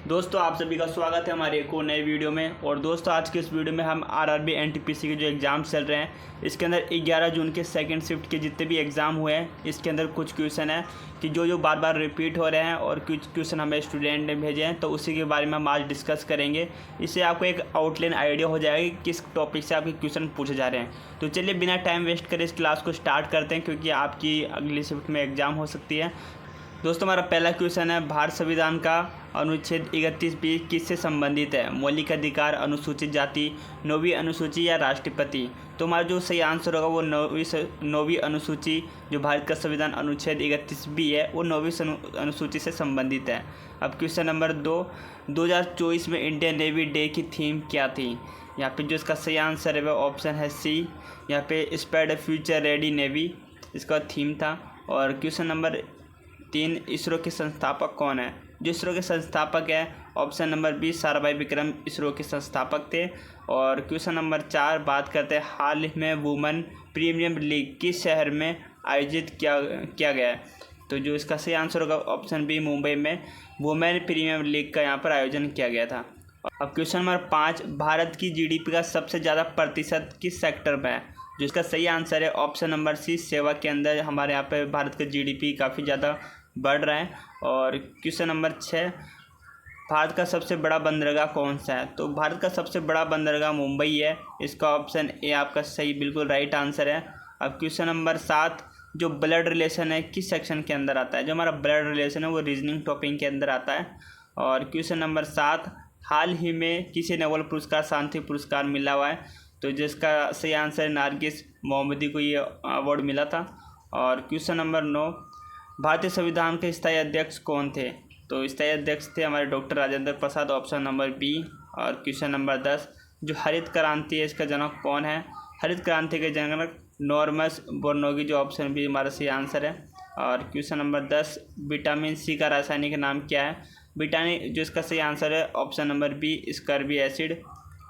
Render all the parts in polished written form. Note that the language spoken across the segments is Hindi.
दोस्तों आप सभी का स्वागत है हमारे एक और नए वीडियो में। और दोस्तों आज के इस वीडियो में हम आरआरबी एनटीपीसी के जो एग्ज़ाम चल रहे हैं इसके अंदर 11 जून के सेकंड शिफ्ट के जितने भी एग्ज़ाम हुए हैं इसके अंदर कुछ क्वेश्चन है कि जो बार बार रिपीट हो रहे हैं और कुछ क्वेश्चन हमें स्टूडेंट ने भेजे हैं, तो उसी के बारे में हम आज डिस्कस करेंगे। इससे आपको एक आउटलाइन आइडिया हो जाएगा कि किस टॉपिक से आपके क्वेश्चन पूछे जा रहे हैं। तो चलिए बिना टाइम वेस्ट करे इस क्लास को स्टार्ट करते हैं, क्योंकि आपकी अगली शिफ्ट में एग्ज़ाम हो सकती है। दोस्तों हमारा पहला क्वेश्चन है, भारत संविधान का अनुच्छेद 31B किससे संबंधित है? मौलिक अधिकार, अनुसूचित जाति, 9वीं अनुसूची या राष्ट्रपति? तो हमारा जो सही आंसर होगा वो 9वीं अनुसूची, जो भारत का संविधान अनुच्छेद 31B है वो 9वीं अनुसूची से संबंधित है। अब क्वेश्चन नंबर 2, 2024 में इंडियन नेवी डे की थीम क्या थी? यहाँ पे जो इसका सही आंसर है वह ऑप्शन है सी, यहाँ पे स्प्रेड फ्यूचर रेडी नेवी इसका थीम था। और क्वेश्चन नंबर 3, इसरो के संस्थापक कौन है? जो इसरो के संस्थापक है option number B, Sarabhai Vikram ISRO के संस्थापक थे। और क्वेश्चन नंबर 4 बात करते हैं, हाल ही में वुमेन प्रीमियर लीग किस शहर में आयोजित किया गया है? तो जो इसका सही आंसर होगा ऑप्शन बी, मुंबई में वुमेन प्रीमियर लीग का यहाँ पर आयोजन किया गया था। अब क्वेश्चन नंबर 5, भारत की जीडीपी का सबसे ज़्यादा प्रतिशत किस सेक्टर में है? जो इसका सही आंसर है ऑप्शन नंबर सी, सेवा के अंदर हमारे यहाँ पे भारत का जीडीपी काफ़ी ज़्यादा बढ़ रहा है। और क्वेश्चन नंबर 6, भारत का सबसे बड़ा बंदरगाह कौन सा है? तो भारत का सबसे बड़ा बंदरगाह मुंबई है, इसका ऑप्शन ए आपका सही बिल्कुल राइट आंसर है। अब क्वेश्चन नंबर 7, जो ब्लड रिलेशन है किस सेक्शन के अंदर आता है? जो हमारा ब्लड रिलेशन है वो रीजनिंग टॉपिक के अंदर आता है। और क्वेश्चन नंबर 7, हाल ही में किसे नोबेल पुरस्कार शांति पुरस्कार मिला हुआ है? तो जिसका सही आंसर नारगिस मोहम्मदी को ये अवार्ड मिला था। और क्वेश्चन नंबर 9, भारतीय संविधान के स्थायी अध्यक्ष कौन थे? तो स्थायी अध्यक्ष थे हमारे doctor Rajendra Prasad, option number B. और क्वेश्चन नंबर 10, जो हरित क्रांति है इसका जनक कौन है? हरित क्रांति के जनक नॉर्मस बोर्नोगी, जो ऑप्शन बी हमारा सही आंसर है। और क्वेश्चन नंबर 10, विटामिन सी का रासायनिक नाम क्या है? विटामिन जो इसका सही आंसर है option number B, ascorbic acid.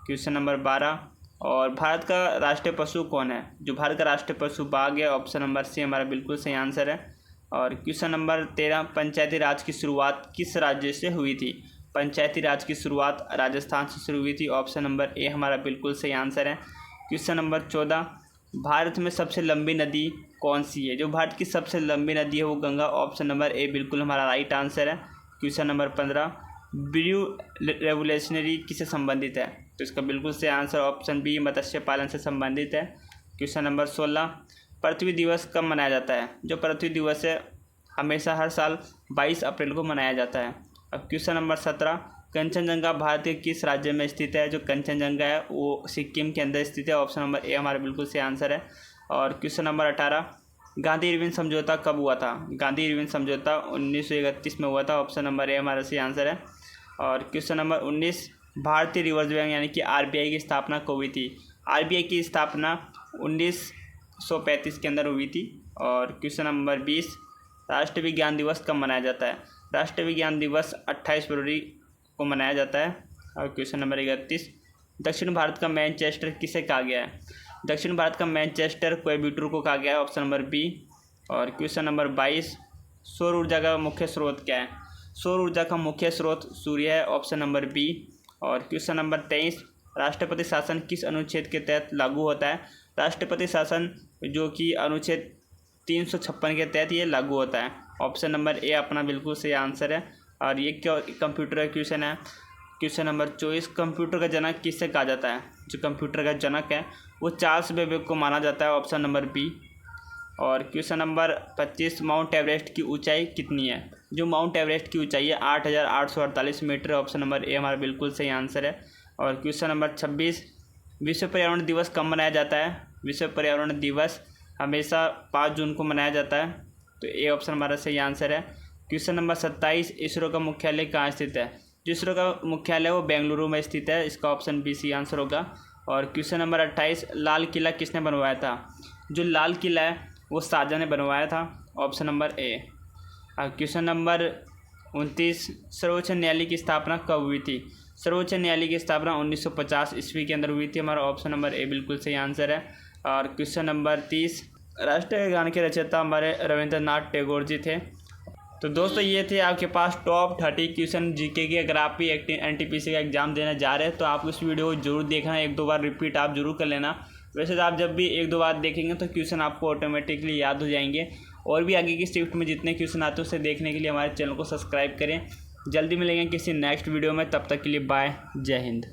Question number 12, और भारत का राष्ट्रीय पशु कौन है? जो भारत का राष्ट्रीय पशु बाघ है, ऑप्शन नंबर सी हमारा बिल्कुल सही आंसर है। और क्वेश्चन नंबर 13, पंचायती राज की शुरुआत किस राज्य से हुई थी? पंचायती राज की शुरुआत राजस्थान से शुरू हुई थी, ऑप्शन नंबर ए हमारा बिल्कुल सही आंसर है। क्वेश्चन नंबर 14, भारत में सबसे लंबी नदी कौन सी है? जो भारत की सबसे लंबी नदी है वो गंगा, ऑप्शन नंबर ए बिल्कुल हमारा राइट आंसर है। क्वेश्चन नंबर 15, ब्लू रेवोल्यूशनरी किससे संबंधित है? तो इसका बिल्कुल सही आंसर ऑप्शन बी, मत्स्य पालन से संबंधित है। क्वेश्चन नंबर 16, पृथ्वी दिवस कब मनाया जाता है? जो पृथ्वी दिवस है हमेशा हर साल 22 अप्रैल को मनाया जाता है। अब क्वेश्चन नंबर 17, कंचनजंगा भारत के किस राज्य में स्थित है? जो कंचनजंगा है वो सिक्किम के अंदर स्थित है, ऑप्शन नंबर ए हमारा बिल्कुल सही आंसर है। और क्वेश्चन नंबर 18, गांधी इरविन समझौता कब हुआ था? गांधी इरविन समझौता 1931 में हुआ था, ऑप्शन नंबर ए हमारा सही आंसर है। और क्वेश्चन नंबर 19, भारतीय रिजर्व बैंक यानी कि आरबीआई की स्थापना कब हुई थी? आरबीआई की स्थापना 1935 के अंदर हुई थी। और क्वेश्चन नंबर 20, राष्ट्रीय विज्ञान दिवस कब मनाया जाता है? राष्ट्रीय विज्ञान दिवस 28 फरवरी को मनाया जाता है। और क्वेश्चन नंबर 31, दक्षिण भारत का मैनचेस्टर किसे कहा गया है? दक्षिण भारत का मैनचेस्टर कोयम्बटूर को कहा गया है, ऑप्शन नंबर बी। और क्वेश्चन नंबर 22, सौर ऊर्जा का मुख्य स्रोत क्या है? सौर ऊर्जा का मुख्य स्रोत सूर्य है, ऑप्शन नंबर बी। और क्वेश्चन नंबर 23, राष्ट्रपति शासन किस अनुच्छेद के तहत लागू होता है? राष्ट्रपति शासन जो कि अनुच्छेद 356 के तहत ये लागू होता है, ऑप्शन नंबर ए अपना बिल्कुल सही आंसर है। और ये क्या कंप्यूटर का क्वेश्चन है। क्वेश्चन नंबर 24, कंप्यूटर का जनक किससे कहा जाता है? जो कंप्यूटर का जनक है वो चार्ल्स बेबेज को माना जाता है, ऑप्शन नंबर बी। और क्वेश्चन नंबर 25, माउंट एवरेस्ट की ऊंचाई कितनी है? जो माउंट एवरेस्ट की ऊंचाई है 8,848 मीटर, ऑप्शन नंबर ए हमारा बिल्कुल सही आंसर है। और क्वेश्चन नंबर 26, विश्व पर्यावरण दिवस कब मनाया जाता है? विश्व पर्यावरण दिवस हमेशा 5 जून को मनाया जाता है, तो ए ऑप्शन हमारा सही आंसर है। क्वेश्चन नंबर 27, इसरो का मुख्यालय कहाँ स्थित है? जो इसरो का मुख्यालय वो बेंगलुरु में स्थित है, इसका ऑप्शन बी सी आंसर होगा। और क्वेश्चन नंबर 28, लाल किला किसने बनवाया था? जो लाल किला है वो शाहजहाँ ने बनवाया था, option number A. Question number 29, सर्वोच्च न्यायालय की स्थापना कब हुई थी? सर्वोच्च न्यायालय की स्थापना 1950 ईस्वी के अंदर हुई थी, हमारा ऑप्शन नंबर ए बिल्कुल सही आंसर है। और क्वेश्चन नंबर 30, राष्ट्रीय गान के रचयिता हमारे रविंद्रनाथ टैगोर जी थे। तो दोस्तों ये थे आपके पास टॉप 30 क्वेश्चन जीके के। अगर आप भी एनटीपीसी का एग्ज़ाम देना जा रहे हैं तो आप उस वीडियो को जरूर देखना, 1-2 बार रिपीट आप जरूर कर लेना। वैसे तो आप जब भी 1-2 बार देखेंगे तो क्वेश्चन आपको ऑटोमेटिकली याद हो जाएंगे। और भी आगे की शिफ्ट में जितने क्वेश्चन आते हैं उसे देखने के लिए हमारे चैनल को सब्सक्राइब करें। जल्दी मिलेंगे किसी नेक्स्ट वीडियो में, तब तक के लिए बाय, जय हिंद।